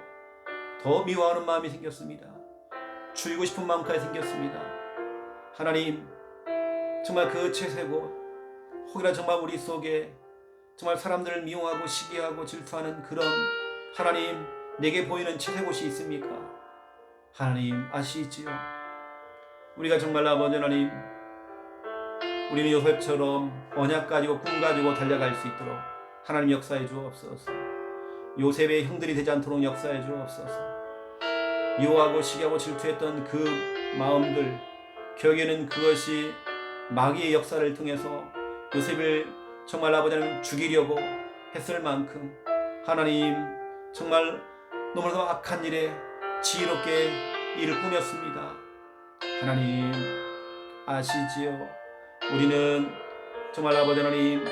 더 미워하는 마음이 생겼습니다. 죽이고 싶은 마음까지 생겼습니다. 하나님, 정말 그 채색옷, 혹이나 정말 우리 속에 정말 사람들을 미워하고 시기하고 질투하는 그런 하나님 내게 보이는 채색옷이 있습니까? 하나님 아시지요? 우리가 정말 아버지 하나님, 우리는 요셉처럼 언약 가지고 꿈 가지고 달려갈 수 있도록 하나님 역사해 주옵소서. 요셉의 형들이 되지 않도록 역사해 주옵소서. 미워하고 시기하고 질투했던 그 마음들, 결국에는 그것이 마귀의 역사를 통해서 요셉을 정말 아버지 하나님 죽이려고 했을 만큼 하나님 정말 너무나도 악한 일에 지혜롭게 일을 꾸몄습니다. 하나님 아시지요? 우리는 정말 아버지 하나님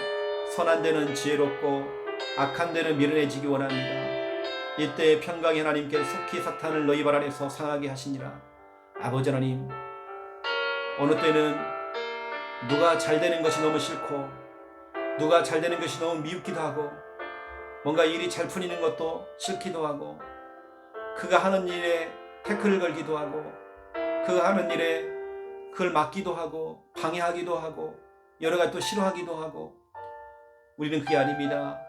선한 데는 지혜롭고 악한 데는 미련해지기 원합니다. 이때 평강의 하나님께 속히 사탄을 너희 발 안에서 상하게 하시니라. 아버지 하나님, 어느 때는 누가 잘 되는 것이 너무 싫고 누가 잘 되는 것이 너무 미흡기도 하고 뭔가 일이 잘 풀리는 것도 싫기도 하고 그가 하는 일에 태클을 걸기도 하고 그가 하는 일에 그걸 막기도 하고 방해하기도 하고 여러 가지 또 싫어하기도 하고 우리는 그게 아닙니다.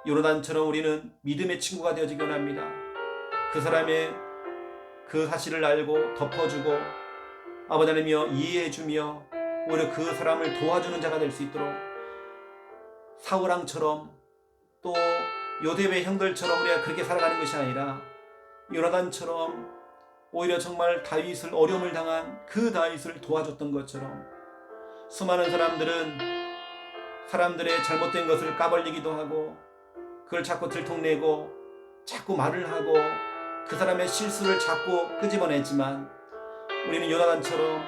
요나단처럼 우리는 믿음의 친구가 되어지기 원합니다. 그 사람의 그 사실을 알고 덮어주고 아버지 하나님이여 이해해주며 오히려 그 사람을 도와주는 자가 될 수 있도록 사울왕처럼 또 요셉의 형들처럼 우리가 그렇게 살아가는 것이 아니라 요나단처럼 오히려 정말 다윗을 어려움을 당한 그 다윗을 도와줬던 것처럼 수많은 사람들은 사람들의 잘못된 것을 까발리기도 하고 그걸 자꾸 들통내고 자꾸 말을 하고 그 사람의 실수를 자꾸 끄집어내지만 우리는 요나단처럼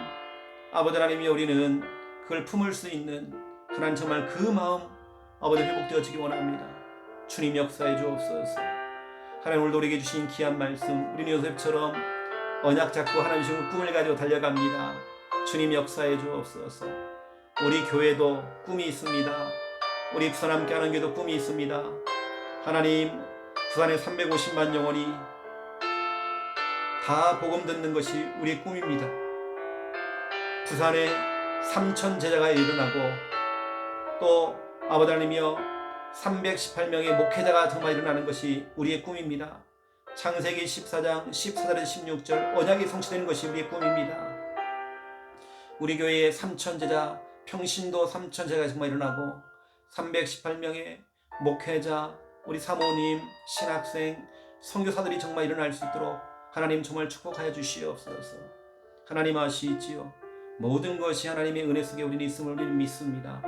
아버지 하나님이 우리는 그걸 품을 수 있는 하나님 정말 그 마음 아버지 회복되어지기 원합니다. 주님 역사해 주옵소서. 하나님 오늘도 우리에게 주신 귀한 말씀 우리는 요셉처럼 언약 잡고 하나님 주신 꿈을 가지고 달려갑니다. 주님 역사해 주옵소서. 우리 교회도 꿈이 있습니다. 우리 부산 함께하는 교회도 꿈이 있습니다. 하나님 부산의 350만 영혼이 다 복음 듣는 것이 우리의 꿈입니다. 부산에 3,000 제자가 일어나고 또 아버지 하나님이여 318명의 목회자가 정말 일어나는 것이 우리의 꿈입니다. 창세기 14장 14절에서 16절 언약이 성취되는 것이 우리의 꿈입니다. 우리 교회에 3,000 제자, 평신도 3,000 제자가 정말 일어나고 318명의 목회자, 우리 사모님, 신학생, 선교사들이 정말 일어날 수 있도록 하나님 정말 축복하여 주시옵소서. 하나님 아시지요? 모든 것이 하나님의 은혜 속에 우리는 있음을 우리는 믿습니다.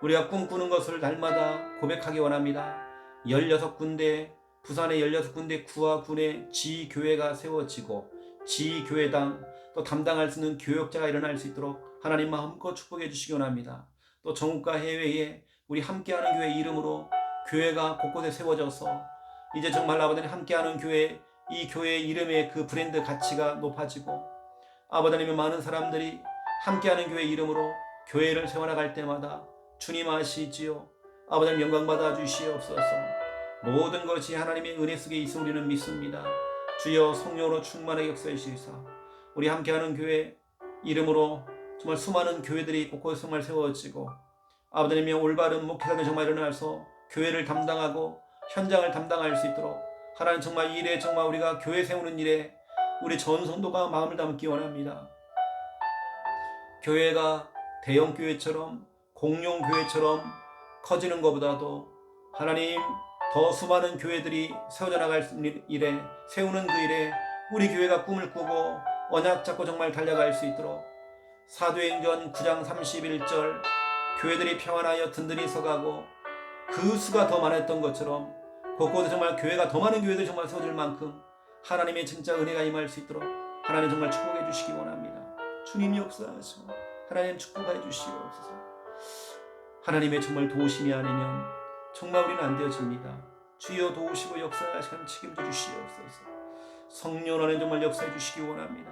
우리가 꿈꾸는 것을 날마다 고백하기 원합니다. 16군데 부산의 16군데 구와 군의 지교회가 세워지고 지교회당 또 담당할 수 있는 교역자가 일어날 수 있도록 하나님 마음껏 축복해 주시기 원합니다. 또 전국과 해외에 우리 함께하는 교회 이름으로 교회가 곳곳에 세워져서 이제 정말 아버지 하나님 함께하는 교회, 이 교회의 이름의 그 브랜드 가치가 높아지고 아버지 하나님의 많은 사람들이 함께하는 교회 이름으로 교회를 세워나갈 때마다 주님 아시지요? 아버지 하나님 영광 받아 주시옵소서. 모든 것이 하나님의 은혜 속에 있어 우리는 믿습니다. 주여 성령으로 충만하게 역사해 주시사 우리 함께하는 교회 이름으로 정말 수많은 교회들이 곳곳에 정말 세워지고 아버지님의 올바른 목회자들이 정말 일어나서 교회를 담당하고 현장을 담당할 수 있도록 하나님 정말 이 일에 정말 우리가 교회 세우는 일에 우리 전 성도가 마음을 담기 원합니다. 교회가 대형 교회처럼 공용 교회처럼 커지는 것보다도 하나님 더 수많은 교회들이 세워져 나갈 일에 세우는 그 일에 우리 교회가 꿈을 꾸고 언약 잡고 정말 달려갈 수 있도록 사도행전 9장 31절 교회들이 평안하여 든든히 서가고 그 수가 더 많았던 것처럼 곳곳에 정말 교회가 더 많은 교회들이 정말 세워질 만큼 하나님의 진짜 은혜가 임할 수 있도록 하나님 정말 축복해 주시기 원합니다. 주님 역사하시고 하나님 축복해 주시옵소서. 하나님의 정말 도우심이 아니면 정말 우리는 안 되어집니다. 주여 도우시고 역사하시고 책임져 주시옵소서. 성령 안에 정말 역사해 주시기 원합니다.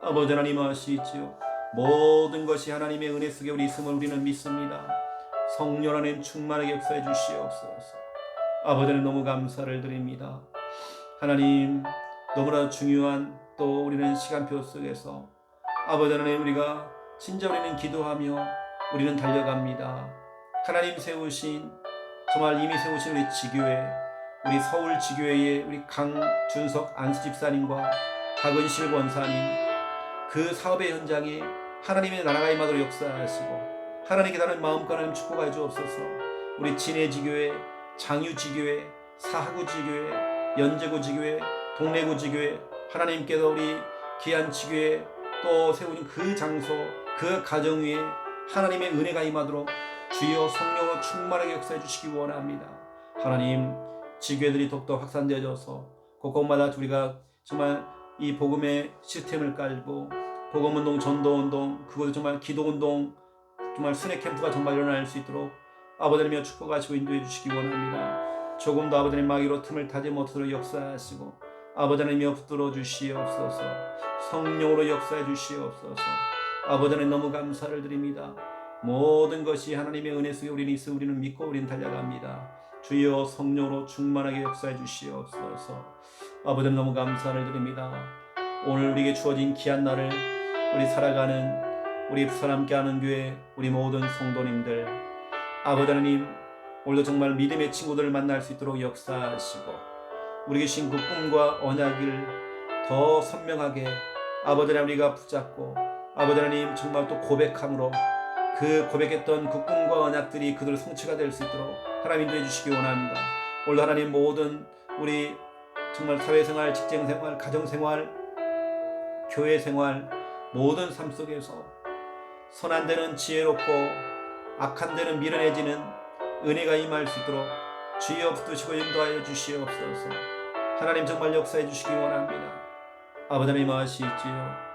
아버지 하나님 아시지요. 모든 것이 하나님의 은혜 속에 우리 있음을 우리는 믿습니다. 성령 안에 충만하게 역사해 주시옵소서. 아버지 하나님 너무 감사를 드립니다. 하나님 너무나 중요한 또 우리는 시간표 속에서 아버지 하나님 우리가 진짜 우리는 기도하며 우리는 달려갑니다. 하나님 세우신 정말 이미 세우신 우리 지교회 우리 서울 지교회의 우리 강준석 안수 집사님과 박은실 권사님 그 사업의 현장에 하나님의 나라가 임하도록 역사하시고 하나님께 다른 마음과 하나님 축복하여 주옵소서. 우리 진해지교회 장유지교회 사하구지교회 연제구지교회 동래구지교회 하나님께서 우리 기안지교회 또 세우신 그 장소 그 가정 위에 하나님의 은혜가 임하도록 주여 성령으로 충만하게 역사해 주시기 원합니다. 하나님 지교회들이 더욱더 확산되어져서 곳곳마다 우리가 정말 이 복음의 시스템을 깔고 복음운동 전도운동 그곳에 정말 기도운동 정말 순회 캠프가 정말 일어날 수 있도록 아버지님이여 축복하시고 인도해 주시기 원합니다. 조금 더 아버지님 마귀로 틈을 타지 못하도록 역사하시고 아버지님이여 붙들어 주시옵소서. 성령으로 역사해 주시옵소서. 아버지님 너무 감사를 드립니다. 모든 것이 하나님의 은혜 속에 우리는 있어 우리는 믿고 우리는 달려갑니다. 주여 성령으로 충만하게 역사해 주시옵소서. 아버지님 너무 감사를 드립니다. 오늘 우리에게 주어진 귀한 날을 우리 살아가는 우리 부산 함께하는 교회 우리 모든 성도님들 아버지 하나님 오늘도 정말 믿음의 친구들을 만날 수 있도록 역사하시고 우리에게 주신 그 꿈과 언약을 더 선명하게 아버지 하나님 우리가 붙잡고 아버지 하나님 정말 또 고백함으로 그 고백했던 그 꿈과 언약들이 그들 성취가 될 수 있도록 하나님 인도해 주시기 원합니다. 오늘 하나님 모든 우리 정말 사회생활, 직장생활, 가정생활, 교회생활 모든 삶 속에서 선한 데는 지혜롭고 악한 데는 미련해지는 은혜가 임할 수 있도록 주여 붙드시고 인도하여 주시옵소서. 하나님 정말 역사해 주시기 원합니다. 아버지 하나님 아시지요.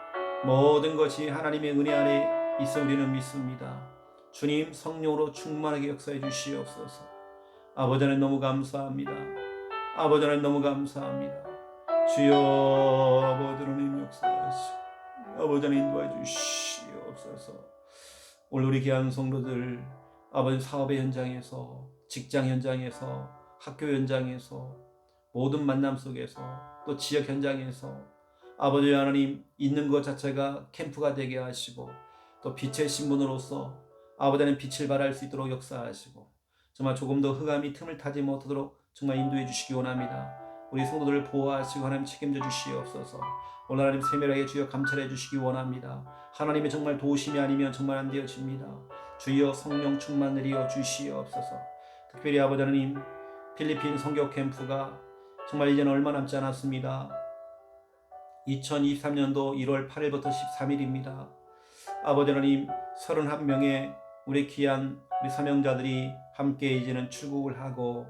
모든 것이 하나님의 은혜 안에 있어 우리는 믿습니다. 주님 성령으로 충만하게 역사해 주시옵소서. 아버지 하나님 너무 감사합니다. 아버지 하나님 너무 감사합니다. 주여 아버지 하나님 역사하시고 아버지 하나님 인도해 주시옵소서. 오늘 우리 귀한 성도들 아버지 사업의 현장에서 직장 현장에서 학교 현장에서 모든 만남 속에서 또 지역 현장에서 아버지 하나님 있는 것 자체가 캠프가 되게 하시고 또 빛의 신분으로서 아버지 하나님 빛을 발할 수 있도록 역사하시고 정말 조금 더 흑암이 틈을 타지 못하도록 정말 인도해 주시기 원합니다. 우리 성도들을 보호하시고 하나님 책임져 주시옵소서. 오늘 하나님 세밀하게 주여 감찰해 주시기 원합니다. 하나님의 정말 도우심이 아니면 정말 안 되어집니다. 주여 성령 충만 내려 주시옵소서. 특별히 아버지 하나님 필리핀 선교 캠프가 정말 이제는 얼마 남지 않았습니다. 2023년도 1월 8일부터 13일입니다. 아버지 하나님 31명의 우리 귀한 우리 사명자들이 함께 이제는 출국을 하고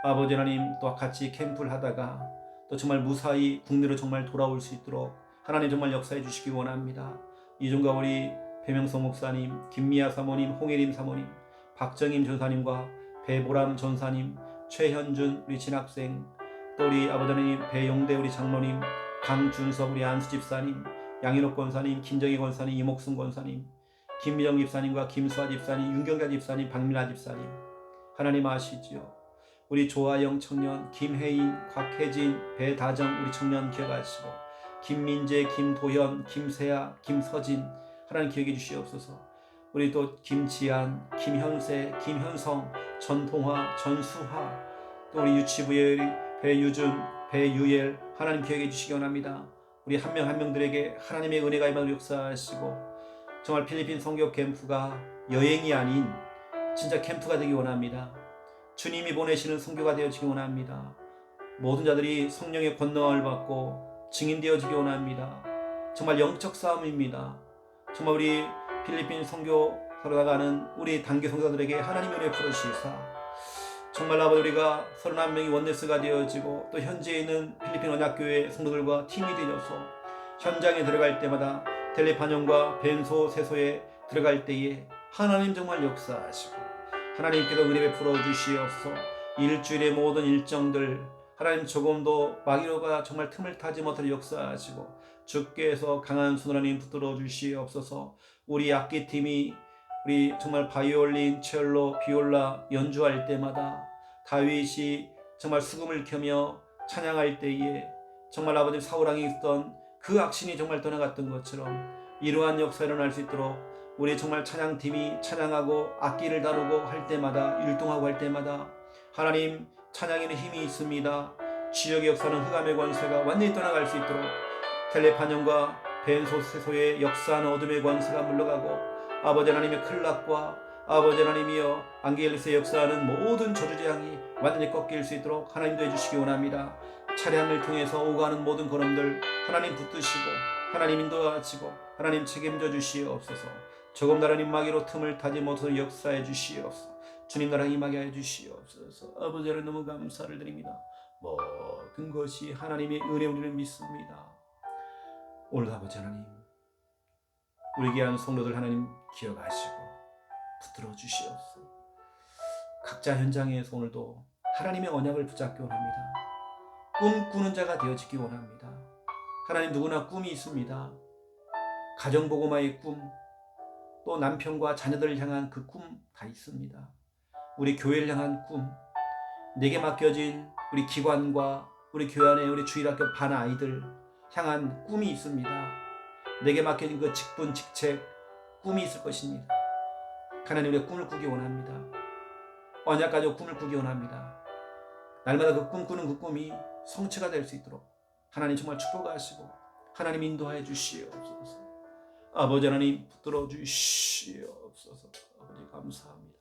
아버지 하나님 또 같이 캠프를 하다가 또 정말 무사히 국내로 정말 돌아올 수 있도록 하나님 정말 역사해 주시기 원합니다. 이종과 우리 배명성 목사님, 김미아 사모님, 홍혜림 사모님, 박정임 전사님과 배보람 전사님, 최현준 우리 진학생, 또 우리 아버지 하나님 배용대 우리 장로님, 강준석 우리 안수 집사님, 양인옥 권사님, 김정희 권사님, 이목순 권사님, 김미정 집사님과 김수아 집사님, 윤경자 집사님, 박민아 집사님 하나님 아시지요. 우리 조아영 청년, 김혜인, 곽혜진, 배다정 우리 청년 기억하시고, 김민재, 김도현, 김세아, 김서진 하나님 기억해 주시옵소서. 우리 또 김지안, 김현세, 김현성, 전동화, 전수하, 또 우리 유치부의 배유준, 배유엘 하나님 기억해 주시기 원합니다. 우리 한 명 한 명들에게 하나님의 은혜가 임하도록 역사하시고, 정말 필리핀 선교 캠프가 여행이 아닌 진짜 캠프가 되기 원합니다. 주님이 보내시는 선교가 되어지기 원합니다. 모든 자들이 성령의 권능을 받고 증인되어지기 원합니다. 정말 영적 싸움입니다. 정말 우리 필리핀 선교사로 나가는 우리 단기 선교사들에게 하나님의 은혜 풀으시사, 정말 아버지 우리가 31명이 원네스가 되어지고 또 현지에 있는 필리핀 언약교회 성도들과 팀이 되어서 현장에 들어갈 때마다 텔레파년과 벤소 세소에 들어갈 때에 하나님 정말 역사하시고, 하나님께서 은혜 베풀어 주시옵소서. 일주일의 모든 일정들 하나님 조금도 마귀로가 정말 틈을 타지 못할 역사하시고, 주께서 강한 손을 하나님 붙들어 주시옵소서. 우리 악기팀이 우리 정말 바이올린, 첼로, 비올라 연주할 때마다 다윗이 정말 수금을 켜며 찬양할 때에 정말 아버지 사울왕이 있던 그 악신이 정말 떠나갔던 것처럼 이러한 역사가 일어날 수 있도록 우리 정말 찬양팀이 찬양하고 악기를 다루고 할 때마다, 율동하고 할 때마다 하나님 찬양에는 힘이 있습니다. 지역의 역사는 흑암의 권세가 완전히 떠나갈 수 있도록 텔레파년과 벤소세소의 역사하는 어둠의 권세가 물러가고, 아버지 하나님의 클락과 아버지 하나님이여 안겔리스의 역사하는 모든 저주재앙이 완전히 꺾일 수 있도록 하나님도 해주시기 원합니다. 차량을 통해서 오가는 모든 걸음들 하나님 붙드시고 하나님 인도하시고 하나님 책임져 주시옵소서. 조금 나라님 마귀로 틈을 타지 못하도록 역사해 주시옵소서. 주님 나라 임하게 해 주시옵소서. 아버지 하나님 너무 감사를 드립니다. 모든 것이 하나님의 은혜 우리를 믿습니다. 오늘도 아버지 하나님 우리 귀한 성도들 하나님 기억하시고 붙들어 주시옵소서. 각자 현장에서 오늘도 하나님의 언약을 붙잡기 원합니다. 꿈꾸는 자가 되어지기 원합니다. 하나님 누구나 꿈이 있습니다. 가정복음화의 꿈, 또 남편과 자녀들을 향한 그 꿈 다 있습니다. 우리 교회를 향한 꿈, 내게 맡겨진 우리 기관과 우리 교회 안에 우리 주일학교 반 아이들 향한 꿈이 있습니다. 내게 맡겨진 그 직분, 직책, 꿈이 있을 것입니다. 하나님 우리가 꿈을 꾸기 원합니다. 언약가족 꿈을 꾸기 원합니다. 날마다 그 꿈꾸는 그 꿈이 성취가 될 수 있도록 하나님 정말 축복하시고 하나님 인도하여 주시옵소서. 아버지 하나님 붙들어 주시옵소서. 아버지 감사합니다.